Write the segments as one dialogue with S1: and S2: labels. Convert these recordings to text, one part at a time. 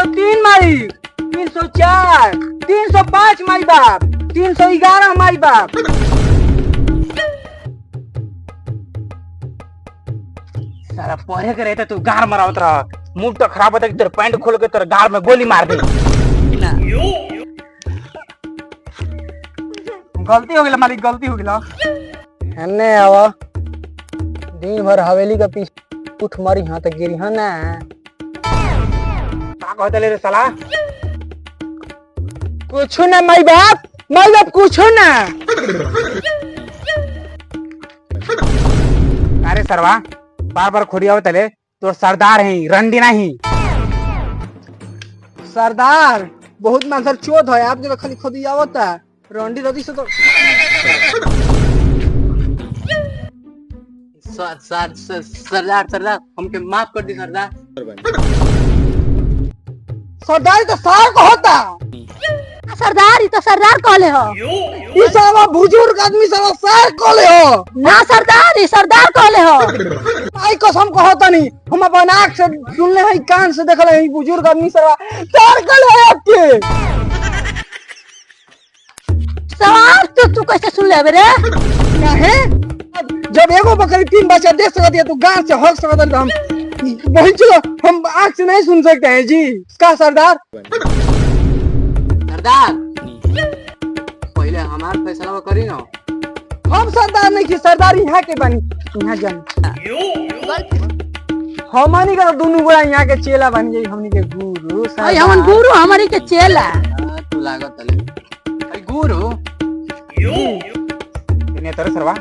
S1: 303 माई, 304, 305 माई बाप, 311 माई बाप। सारा पढ़े के रहते तू गार मरावत रहा, मुंह तो खराब होता कि तेरे पैंट खोल के तेरे गार में गोली मार दे। गलती हो गई मालिक, गलती हो गई। हन्ने आवा दिन भर हवेली का पीछे उठ मारी यहाँ तक गिरी है ना। का कहते ले रे साला? कुछ ना माई बाप कुछ ना। अरे सरवा बार बार खोरिया तले तो सरदार है रंडी नहीं। सरदार बहुत मानसर चोट है, आप जब खाली खोदी आवता रंडी रदी से तो सरदार सरदार हमके माफ कर दी सरदार। सरदार तो सार को होता
S2: सरदार तो सरदार कहले हो।
S1: ई साला बुजुर्ग आदमी साला सार कहले हो
S2: ना सरदार ई सरदार कहले हो।
S1: आई कसम कहता नहीं, हम अपन आँख से सुनले हैं, कान से देखले हैं, बुजुर्ग आदमी साला सार कहले है आपके।
S2: सवाल तू कैसे सुन ले रे?
S1: काहे जब एगो बकरी 3 बच्चा दे सकती है तो गांव से हक सकता है, हम वही चलो हम आँख से नहीं सुन सकते हैं जी का सरदार। सरदार पहले हमार फैसला करी ना, हम सरदार नहीं की सरदार यहाँ के बनी यहाँ जान हमनी का दोनों गोड़ा यहाँ के चेला बन गई, हमनी के गुरु
S2: हमन गुरु हमारी के चेला।
S1: तू लागत तले गुरु इने तरह सरवा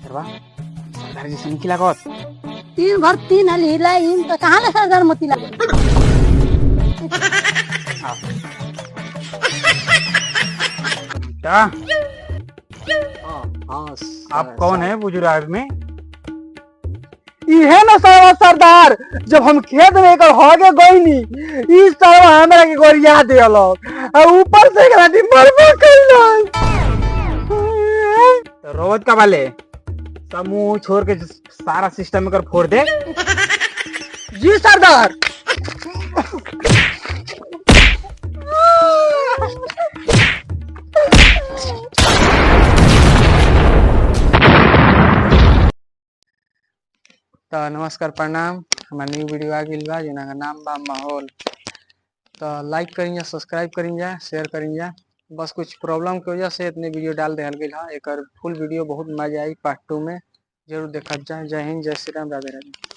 S1: सरवा सरदार जी संकी लागत
S2: तीन भर 3 हल हिला इन तो कहां ले सरदार मोती लगा।
S1: क्या आप कौन है बुजुर्ग आदमी? ये ना सारा सरदार जब हम खेत में एक होगे गईनी इस तरह हमरा के गोरिया देलो और ऊपर से गलाटी मरबो कइलो। तो रोज का वाले समूह छोड़ के सारा सिस्टम कर फोड़ दे। जी सरदार। तो नमस्कार प्रणाम, हमारा न्यू वीडियो आ गई बा जिना का नाम बा माहौल। तो लाइक करिए, सब्सक्राइब करिए, शेयर करिए। बस कुछ प्रॉब्लम की वजह से इतने वीडियो डाल दिया गया है। एक फुल वीडियो बहुत मजा आई पार्ट 2 में जरूर देखा जाए। जय हिंद, जय श्री राम, राधे राधे।